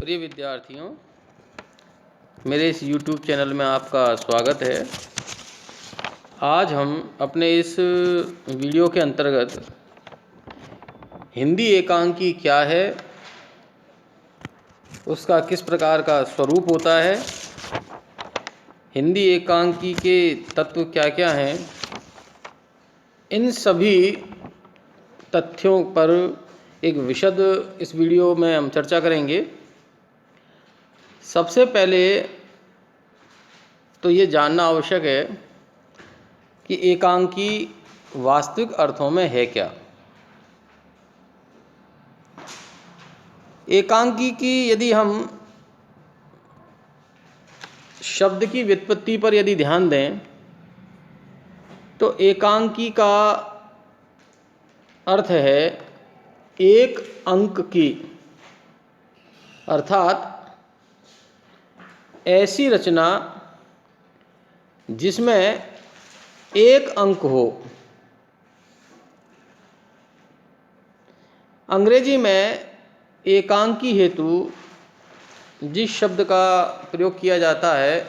प्रिय विद्यार्थियों, मेरे इस YouTube चैनल में आपका स्वागत है। आज हम अपने इस वीडियो के अंतर्गत हिंदी एकांकी क्या है, उसका किस प्रकार का स्वरूप होता है, हिंदी एकांकी के तत्व क्या क्या हैं, इन सभी तथ्यों पर एक विशद इस वीडियो में हम चर्चा करेंगे। सबसे पहले तो ये जानना आवश्यक है कि एकांकी वास्तविक अर्थों में है क्या। एकांकी की यदि हम शब्द की व्युत्पत्ति पर यदि ध्यान दें तो एकांकी का अर्थ है एक अंक की, अर्थात ऐसी रचना जिसमें एक अंक हो। अंग्रेजी में एकांकी हेतु जिस शब्द का प्रयोग किया जाता है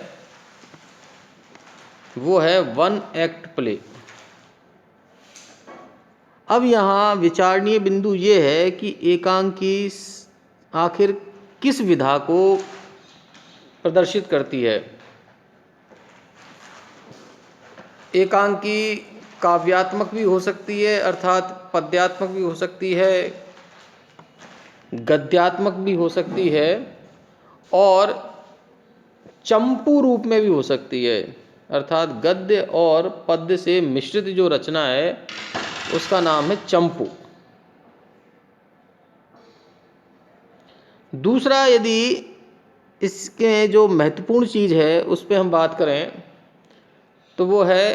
वो है वन एक्ट प्ले। अब यहाँ विचारणीय बिंदु ये है कि एकांकी आखिर किस विधा को प्रदर्शित करती है। एकांकी काव्यात्मक भी हो सकती है, अर्थात पद्यात्मक भी हो सकती है, गद्यात्मक भी हो सकती है और चंपू रूप में भी हो सकती है, अर्थात गद्य और पद्य से मिश्रित जो रचना है उसका नाम है चंपू। दूसरा, यदि इसके जो महत्वपूर्ण चीज़ है उस पर हम बात करें तो वो है,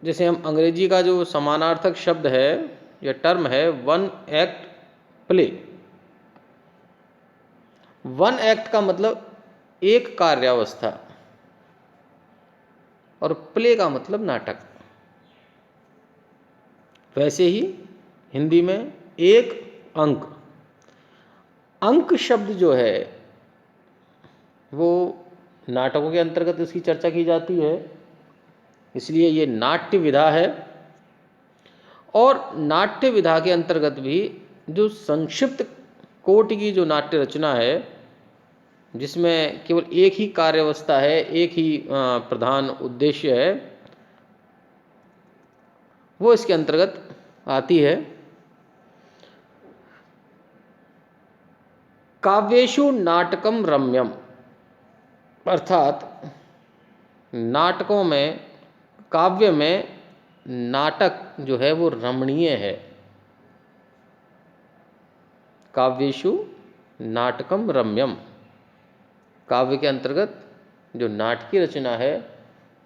जैसे हम अंग्रेजी का जो समानार्थक शब्द है या टर्म है one act play. One act का मतलब एक कार्यावस्था और प्ले का मतलब नाटक। वैसे ही हिंदी में एक अंक, अंक शब्द जो है वो नाटकों के अंतर्गत इसकी चर्चा की जाती है, इसलिए ये नाट्य विधा है। और नाट्य विधा के अंतर्गत भी जो संक्षिप्त कोटि की जो नाट्य रचना है जिसमें केवल एक ही कार्यावस्था है, एक ही प्रधान उद्देश्य है, वो इसके अंतर्गत आती है। काव्येषु नाटकम रम्यम, अर्थात नाटकों में, काव्य में नाटक जो है वो रमणीय है। काव्येषु नाटकम रम्यम, काव्य के अंतर्गत जो नाटकीय रचना है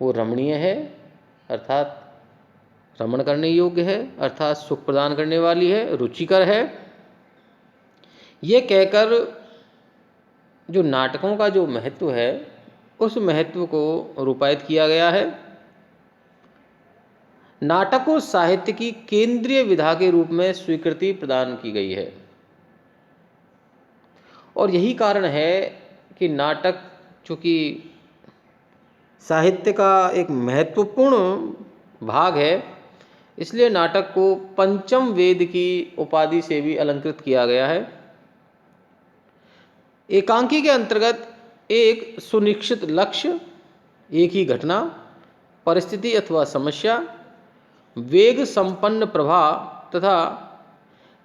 वो रमणीय है, अर्थात रमण करने योग्य है, अर्थात सुख प्रदान करने वाली है, रुचिकर है। ये कहकर जो नाटकों का जो महत्व है उस महत्व को रूपायित किया गया है। नाटक को साहित्य की केंद्रीय विधा के रूप में स्वीकृति प्रदान की गई है और यही कारण है कि नाटक चूँकि साहित्य का एक महत्वपूर्ण भाग है, इसलिए नाटक को पंचम वेद की उपाधि से भी अलंकृत किया गया है। एकांकी के अंतर्गत एक सुनिश्चित लक्ष्य, एक ही घटना, परिस्थिति अथवा समस्या, वेग संपन्न प्रभाव तथा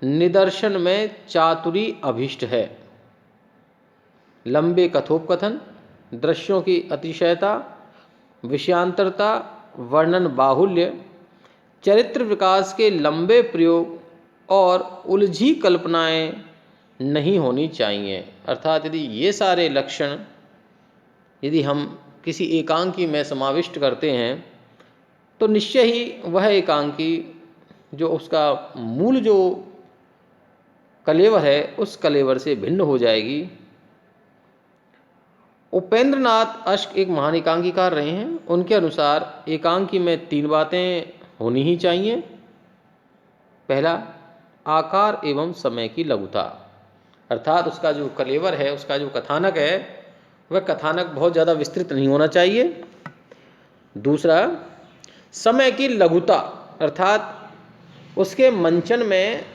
निदर्शन में चातुरी अभीष्ट है। लंबे कथोपकथन, दृश्यों की अतिशयता, विषयांतरता, वर्णन बाहुल्य, चरित्र विकास के लंबे प्रयोग और उलझी कल्पनाएं नहीं होनी चाहिए। अर्थात यदि ये सारे लक्षण यदि हम किसी एकांकी में समाविष्ट करते हैं तो निश्चय ही वह एकांकी जो उसका मूल जो कलेवर है उस कलेवर से भिन्न हो जाएगी। उपेंद्र नाथ अश्क एक महान एकांकीकार रहे हैं। उनके अनुसार एकांकी में 3 बातें होनी ही चाहिए। पहला, आकार एवं समय की लघुता, अर्थात उसका जो कलेवर है, उसका जो कथानक है, वह कथानक बहुत ज़्यादा विस्तृत नहीं होना चाहिए। दूसरा, समय की लघुता, अर्थात उसके मंचन में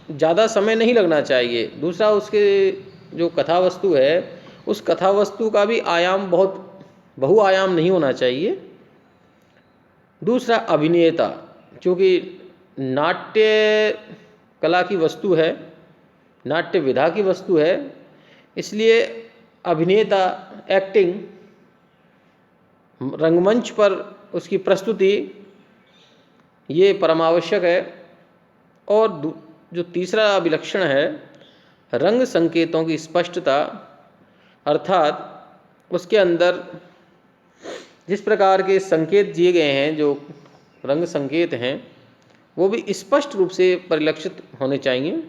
ज़्यादा समय नहीं लगना चाहिए। दूसरा, उसके जो कथा वस्तु है, उस कथा वस्तु का भी आयाम बहुत बहुआयाम नहीं होना चाहिए। दूसरा, अभिनेता, क्योंकि नाट्य कला की वस्तु है, नाट्य विधा की वस्तु है, इसलिए अभिनेता, एक्टिंग, रंगमंच पर उसकी प्रस्तुति, ये परमावश्यक है। और जो तीसरा विलक्षण है, रंग संकेतों की स्पष्टता, अर्थात उसके अंदर जिस प्रकार के संकेत दिए गए हैं, जो रंग संकेत हैं, वो भी स्पष्ट रूप से परिलक्षित होने चाहिए।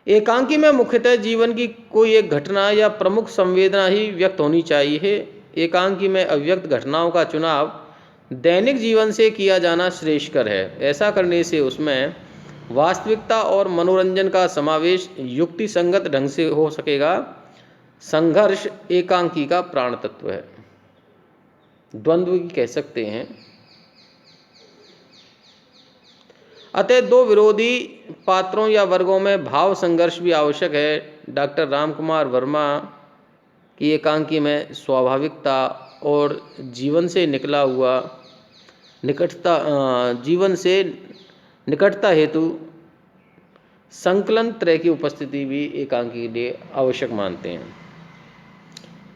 एकांकी में मुख्यतः जीवन की कोई एक घटना या प्रमुख संवेदना ही व्यक्त होनी चाहिए। एकांकी में अव्यक्त घटनाओं का चुनाव दैनिक जीवन से किया जाना श्रेयस्कर है। ऐसा करने से उसमें वास्तविकता और मनोरंजन का समावेश युक्ति संगत ढंग से हो सकेगा। संघर्ष एकांकी का प्राण तत्व है, द्वंद्व की कह सकते हैं। अतः दो विरोधी पात्रों या वर्गों में भाव संघर्ष भी आवश्यक है। डॉक्टर रामकुमार वर्मा की एकांकी में स्वाभाविकता और जीवन से निकटता हेतु संकलन त्रय की उपस्थिति भी एकांकी के लिए आवश्यक मानते हैं।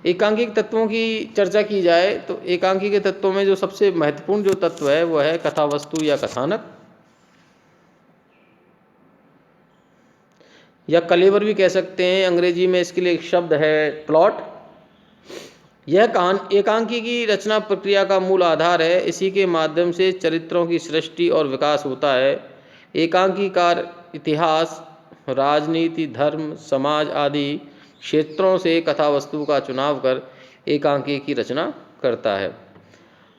एकांकी तत्वों की चर्चा की जाए तो एकांकी के तत्वों में जो सबसे महत्वपूर्ण जो तत्व है वह है कथा वस्तु या कथानक, या कलेवर भी कह सकते हैं। अंग्रेजी में इसके लिए एक शब्द है प्लॉट। यह एकांकी की रचना प्रक्रिया का मूल आधार है। इसी के माध्यम से चरित्रों की सृष्टि और विकास होता है। एकांकीकार इतिहास, राजनीति, धर्म, समाज आदि क्षेत्रों से कथा वस्तु का चुनाव कर एकांकी की रचना करता है।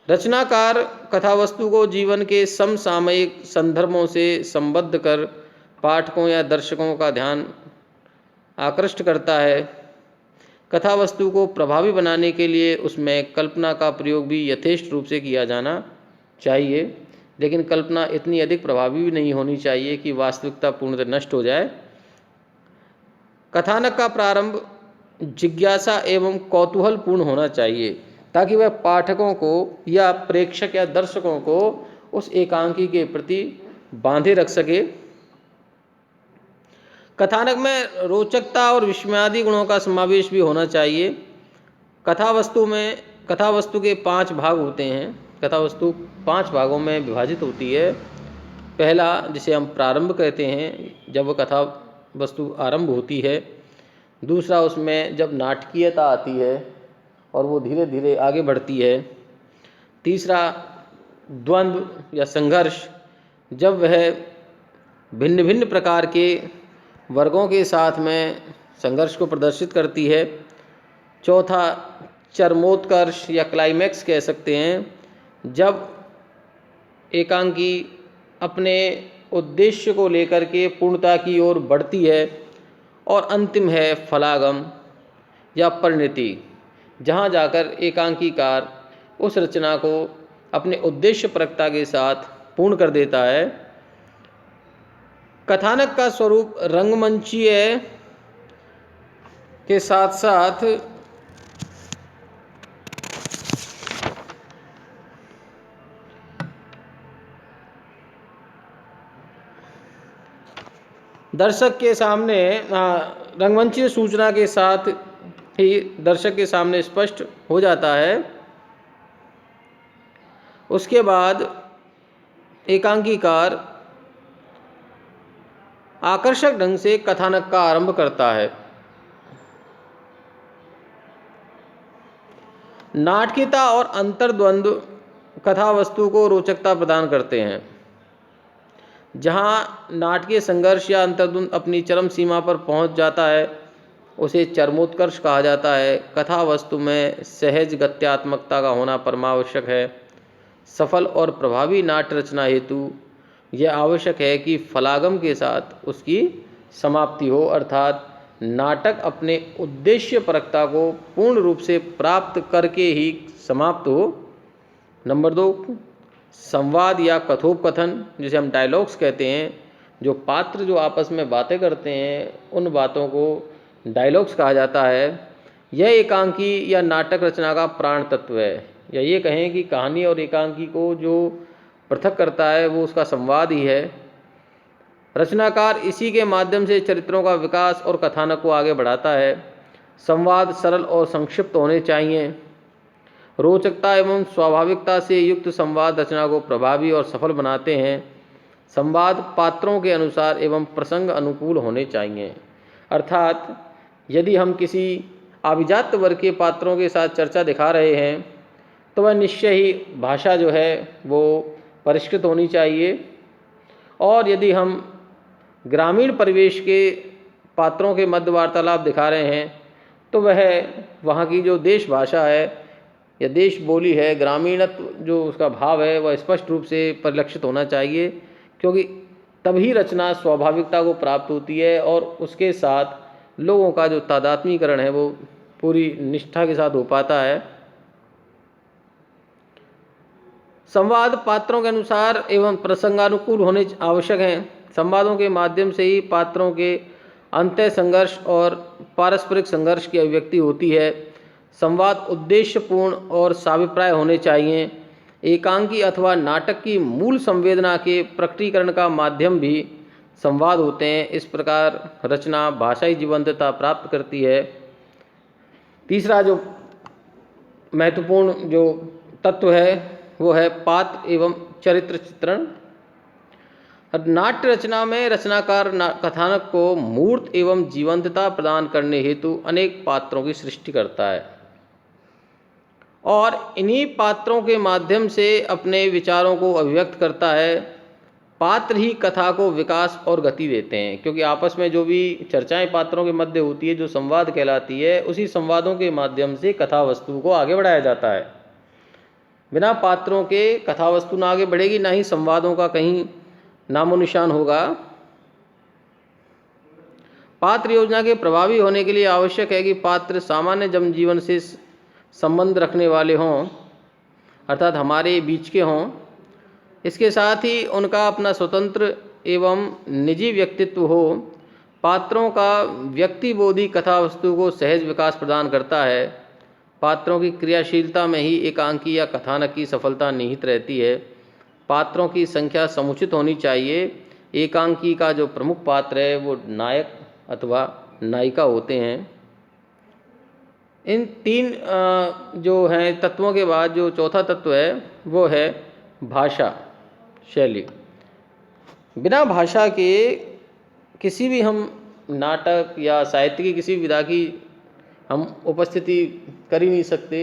रचनाकार कथा वस्तु को जीवन के समसामयिक संदर्भों से संबद्ध कर पाठकों या दर्शकों का ध्यान आकृष्ट करता है। कथा वस्तु को प्रभावी बनाने के लिए उसमें कल्पना का प्रयोग भी यथेष्ट रूप से किया जाना चाहिए, लेकिन कल्पना इतनी अधिक प्रभावी भी नहीं होनी चाहिए कि वास्तविकता पूर्णतः नष्ट हो जाए। कथानक का प्रारंभ जिज्ञासा एवं कौतूहल पूर्ण होना चाहिए, ताकि वह पाठकों को या प्रेक्षक या दर्शकों को उस एकांकी के प्रति बांधे रख सके। कथानक में रोचकता और विस्मयादि गुणों का समावेश भी होना चाहिए। कथा वस्तु के 5 भाग होते हैं। कथा वस्तु 5 भागों में विभाजित होती है। पहला, जिसे हम प्रारंभ कहते हैं, जब कथा वस्तु आरंभ होती है। दूसरा, उसमें जब नाटकीयता आती है और वो धीरे धीरे आगे बढ़ती है। तीसरा, द्वंद्व या संघर्ष, जब वह भिन्न भिन्न प्रकार के वर्गों के साथ में संघर्ष को प्रदर्शित करती है। चौथा, चरमोत्कर्ष या क्लाइमैक्स कह सकते हैं, जब एकांकी अपने उद्देश्य को लेकर के पूर्णता की ओर बढ़ती है। और अंतिम है फलागम या परिणति, जहाँ जाकर एकांकीकार उस रचना को अपने उद्देश्य परकता के साथ पूर्ण कर देता है। कथानक का स्वरूप रंगमंचीय के साथ साथ दर्शक के सामने रंगमंचीय सूचना के साथ ही दर्शक के सामने स्पष्ट हो जाता है। उसके बाद एकांकीकार आकर्षक ढंग से कथानक का आरंभ करता है। नाटकीयता और अंतर्द्वंद्व कथा वस्तु को रोचकता प्रदान करते हैं। जहाँ नाटकीय संघर्ष या अंतर्द्वंद अपनी चरम सीमा पर पहुँच जाता है, उसे चरमोत्कर्ष कहा जाता है। कथा वस्तु में सहज गत्यात्मकता का होना परमावश्यक है। सफल और प्रभावी नाट्य रचना हेतु यह आवश्यक है कि फलागम के साथ उसकी समाप्ति हो, अर्थात नाटक अपने उद्देश्यपरकता को पूर्ण रूप से प्राप्त करके ही समाप्त हो। नंबर 2, संवाद या कथोपकथन, जिसे हम डायलॉग्स कहते हैं। जो पात्र जो आपस में बातें करते हैं उन बातों को डायलॉग्स कहा जाता है। यह एकांकी या नाटक रचना का प्राण तत्व है, या ये कहें कि कहानी और एकांकी को जो पृथक करता है वो उसका संवाद ही है। रचनाकार इसी के माध्यम से चरित्रों का विकास और कथानक को आगे बढ़ाता है। संवाद सरल और संक्षिप्त होने चाहिए। रोचकता एवं स्वाभाविकता से युक्त संवाद रचना को प्रभावी और सफल बनाते हैं। संवाद पात्रों के अनुसार एवं प्रसंग अनुकूल होने चाहिए, अर्थात यदि हम किसी अभिजात वर्ग के पात्रों के साथ चर्चा दिखा रहे हैं तो वह निश्चय ही भाषा जो है वो परिष्कृत होनी चाहिए, और यदि हम ग्रामीण परिवेश के पात्रों के मध्य वार्तालाप दिखा रहे हैं तो वह वहाँ की जो देश भाषा है या देश बोली है, ग्रामीणत्व जो उसका भाव है वह स्पष्ट रूप से परिलक्षित होना चाहिए, क्योंकि तभी रचना स्वाभाविकता को प्राप्त होती है और उसके साथ लोगों का जो तादात्म्यीकरण है वो पूरी निष्ठा के साथ हो पाता है। संवाद पात्रों के अनुसार एवं प्रसंगानुकूल होने आवश्यक हैं। संवादों के माध्यम से ही पात्रों के अंतः संघर्ष और पारस्परिक संघर्ष की अभिव्यक्ति होती है। संवाद उद्देश्यपूर्ण और साभिप्राय होने चाहिए। एकांकी अथवा नाटक की मूल संवेदना के प्रकटीकरण का माध्यम भी संवाद होते हैं। इस प्रकार रचना भाषाई जीवंतता प्राप्त करती है। तीसरा जो महत्वपूर्ण जो तत्व है वो है पात्र एवं चरित्र चित्रण। नाट्य रचना में रचनाकार कथानक को मूर्त एवं जीवंतता प्रदान करने हेतु अनेक पात्रों की सृष्टि करता है और इन्हीं पात्रों के माध्यम से अपने विचारों को अभिव्यक्त करता है। पात्र ही कथा को विकास और गति देते हैं, क्योंकि आपस में जो भी चर्चाएं पात्रों के मध्य होती है जो संवाद कहलाती है, उसी संवादों के माध्यम से कथा वस्तु को आगे बढ़ाया जाता है। बिना पात्रों के कथा वस्तु ना आगे बढ़ेगी, ना ही संवादों का कहीं नामो निशान होगा। पात्र योजना के प्रभावी होने के लिए आवश्यक है कि पात्र सामान्य जनजीवन से संबंध रखने वाले हों, अर्थात हमारे बीच के हों। इसके साथ ही उनका अपना स्वतंत्र एवं निजी व्यक्तित्व हो। पात्रों का व्यक्तिबोधी कथा वस्तु को सहज विकास प्रदान करता है। पात्रों की क्रियाशीलता में ही एकांकी या कथानक की सफलता निहित रहती है। पात्रों की संख्या समुचित होनी चाहिए। एकांकी का जो प्रमुख पात्र है वो नायक अथवा नायिका होते हैं। इन तीन जो हैं तत्वों के बाद जो चौथा तत्व है वो है भाषा शैली। बिना भाषा के किसी भी हम नाटक या साहित्य की किसी विधा की हम उपस्थिति कर ही नहीं सकते।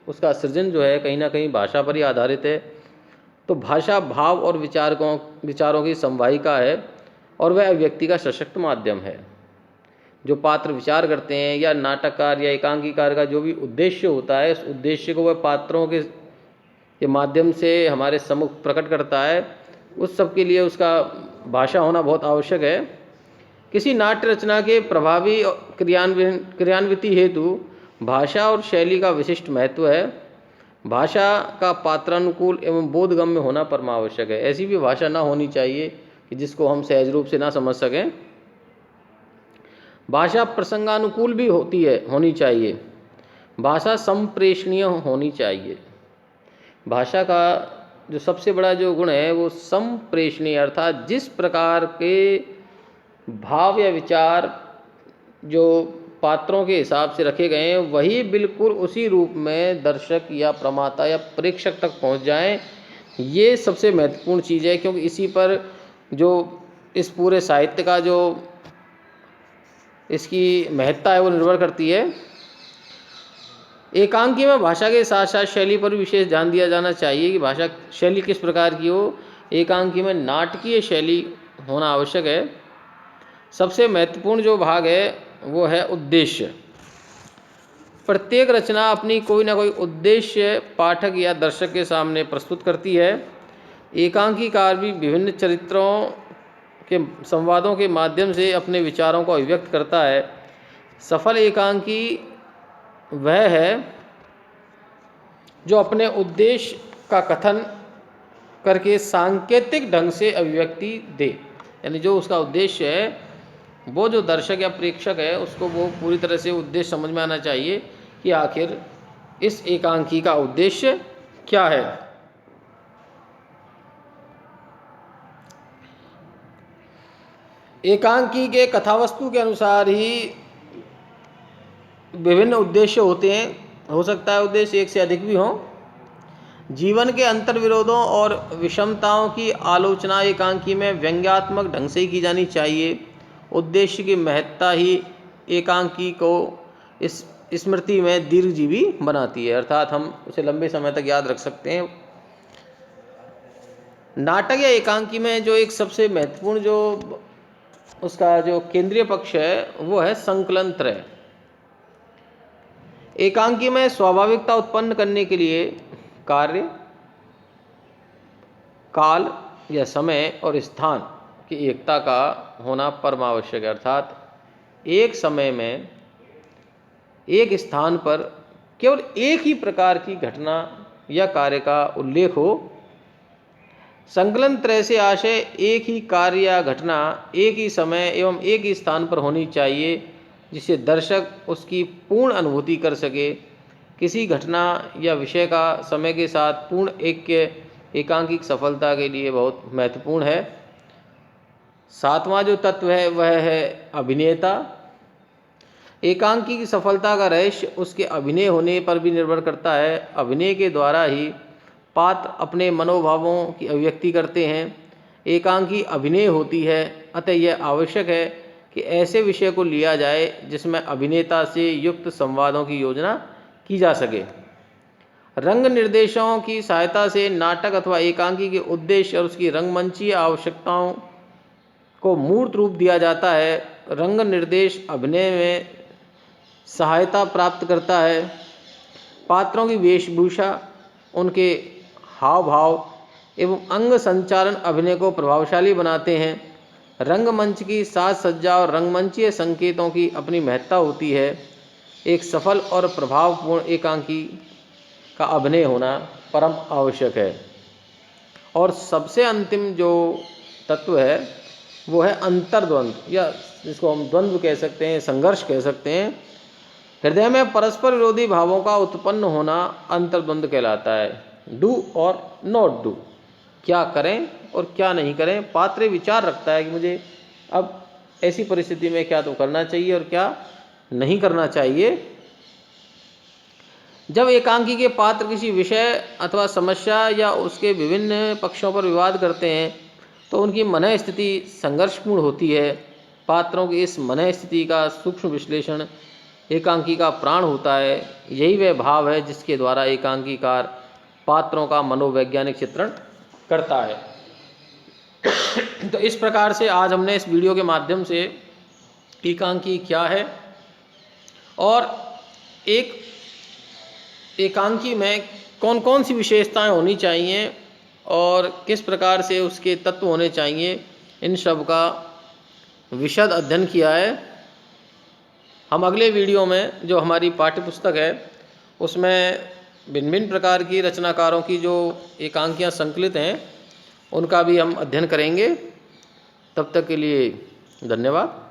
उसका सृजन जो है कहीं ना कहीं भाषा पर ही आधारित है। तो भाषा भाव और विचारों की संवाहिका है और वह अभिव्यक्ति का सशक्त माध्यम है। जो पात्र विचार करते हैं या नाटककार या एकांकीकार का जो भी उद्देश्य होता है, उस उद्देश्य को वह पात्रों के माध्यम से हमारे सम्मुख प्रकट करता है। उस सब के लिए उसका भाषा होना बहुत आवश्यक है। किसी नाट्य रचना के प्रभावी क्रियान्विति हेतु भाषा और शैली का विशिष्ट महत्व है। भाषा का पात्रानुकूल एवं बोधगम्य होना परमावश्यक है। ऐसी भी भाषा ना होनी चाहिए कि जिसको हम सहज रूप से ना समझ सकें। भाषा प्रसंगानुकूल भी होनी चाहिए। भाषा संप्रेषणीय होनी चाहिए। भाषा का जो सबसे बड़ा जो गुण है वो संप्रेषणीय, अर्थात जिस प्रकार के भाव या विचार जो पात्रों के हिसाब से रखे गए हैं वही बिल्कुल उसी रूप में दर्शक या प्रमाता या प्रेक्षक तक पहुंच जाएं। ये सबसे महत्वपूर्ण चीज़ है, क्योंकि इसी पर जो इस पूरे साहित्य का जो इसकी महत्ता है वो निर्भर करती है। एकांकी में भाषा के साथ साथ शैली पर भी विशेष ध्यान दिया जाना चाहिए कि भाषा शैली किस प्रकार की हो। एकांकी में नाटकीय शैली होना आवश्यक है। सबसे महत्वपूर्ण जो भाग है वो है उद्देश्य। प्रत्येक रचना अपनी कोई ना कोई उद्देश्य पाठक या दर्शक के सामने प्रस्तुत करती है। एकांकीकार भी विभिन्न चरित्रों के संवादों के माध्यम से अपने विचारों को अभिव्यक्त करता है। सफल एकांकी वह है जो अपने उद्देश्य का कथन करके सांकेतिक ढंग से अभिव्यक्ति दे, यानी जो उसका उद्देश्य है वो जो दर्शक या प्रेक्षक है उसको वो पूरी तरह से उद्देश्य समझ में आना चाहिए कि आखिर इस एकांकी का उद्देश्य क्या है। एकांकी के कथावस्तु के अनुसार ही विभिन्न उद्देश्य होते हैं, हो सकता है उद्देश्य एक से अधिक भी हों। जीवन के अंतर्विरोधों और विषमताओं की आलोचना एकांकी में व्यंग्यात्मक ढंग से ही की जानी चाहिए। उद्देश्य की महत्ता ही एकांकी को इस स्मृति में दीर्घजीवी बनाती है, अर्थात हम उसे लंबे समय तक याद रख सकते हैं। नाटक या एकांकी में जो एक सबसे महत्वपूर्ण जो उसका जो केंद्रीय पक्ष है वो है संकलन त्रय। एकांकी में स्वाभाविकता उत्पन्न करने के लिए कार्य, काल या समय और स्थान की एकता का होना परम आवश्यक है, अर्थात एक समय में एक स्थान पर केवल एक ही प्रकार की घटना या कार्य का उल्लेख हो। संकलन त्रय से आशय एक ही कार्य या घटना एक ही समय एवं एक ही स्थान पर होनी चाहिए, जिससे दर्शक उसकी पूर्ण अनुभूति कर सके। किसी घटना या विषय का समय के साथ पूर्ण ऐक्य एकांकिक सफलता के लिए बहुत महत्वपूर्ण है। सातवां जो तत्व है वह है अभिनेता। एकांकी की सफलता का रहस्य उसके अभिनय होने पर भी निर्भर करता है। अभिनय के द्वारा ही पात्र अपने मनोभावों की अभिव्यक्ति करते हैं। एकांकी अभिनय होती है, अतः यह आवश्यक है कि ऐसे विषय को लिया जाए जिसमें अभिनेता से युक्त संवादों की योजना की जा सके। रंग निर्देशों की सहायता से नाटक अथवा एकांकी के उद्देश्य और उसकी रंगमंचीय आवश्यकताओं को मूर्त रूप दिया जाता है। रंग निर्देश अभिनय में सहायता प्राप्त करता है। पात्रों की वेशभूषा, उनके हाव भाव एवं अंग संचालन अभिनय को प्रभावशाली बनाते हैं। रंगमंच की साज सज्जा और रंगमंचीय संकेतों की अपनी महत्ता होती है। एक सफल और प्रभावपूर्ण एकांकी का अभिनय होना परम आवश्यक है। और सबसे अंतिम जो तत्व है वो है अंतर्द्वंद, या जिसको हम द्वंद्व कह सकते हैं, संघर्ष कह सकते हैं। हृदय में परस्पर विरोधी भावों का उत्पन्न होना अंतर्द्वंद कहलाता है। डू और नॉट डू, क्या करें और क्या नहीं करें। पात्र विचार रखता है कि मुझे अब ऐसी परिस्थिति में क्या तो करना चाहिए और क्या नहीं करना चाहिए। जब एकांकी के पात्र किसी विषय अथवा समस्या या उसके विभिन्न पक्षों पर विवाद करते हैं तो उनकी मन स्थिति संघर्षपूर्ण होती है। पात्रों की इस मन स्थिति का सूक्ष्म विश्लेषण एकांकी का प्राण होता है। यही वह भाव है जिसके द्वारा एकांकीकार पात्रों का मनोवैज्ञानिक चित्रण करता है। तो इस प्रकार से आज हमने इस वीडियो के माध्यम से एकांकी क्या है और एक एकांकी में कौन कौन सी विशेषताएं होनी चाहिए और किस प्रकार से उसके तत्व होने चाहिए, इन सब का विशद अध्ययन किया है। हम अगले वीडियो में जो हमारी पाठ्यपुस्तक है उसमें भिन्न भिन्न प्रकार की रचनाकारों की जो एकांकियाँ संकलित हैं उनका भी हम अध्ययन करेंगे। तब तक के लिए धन्यवाद।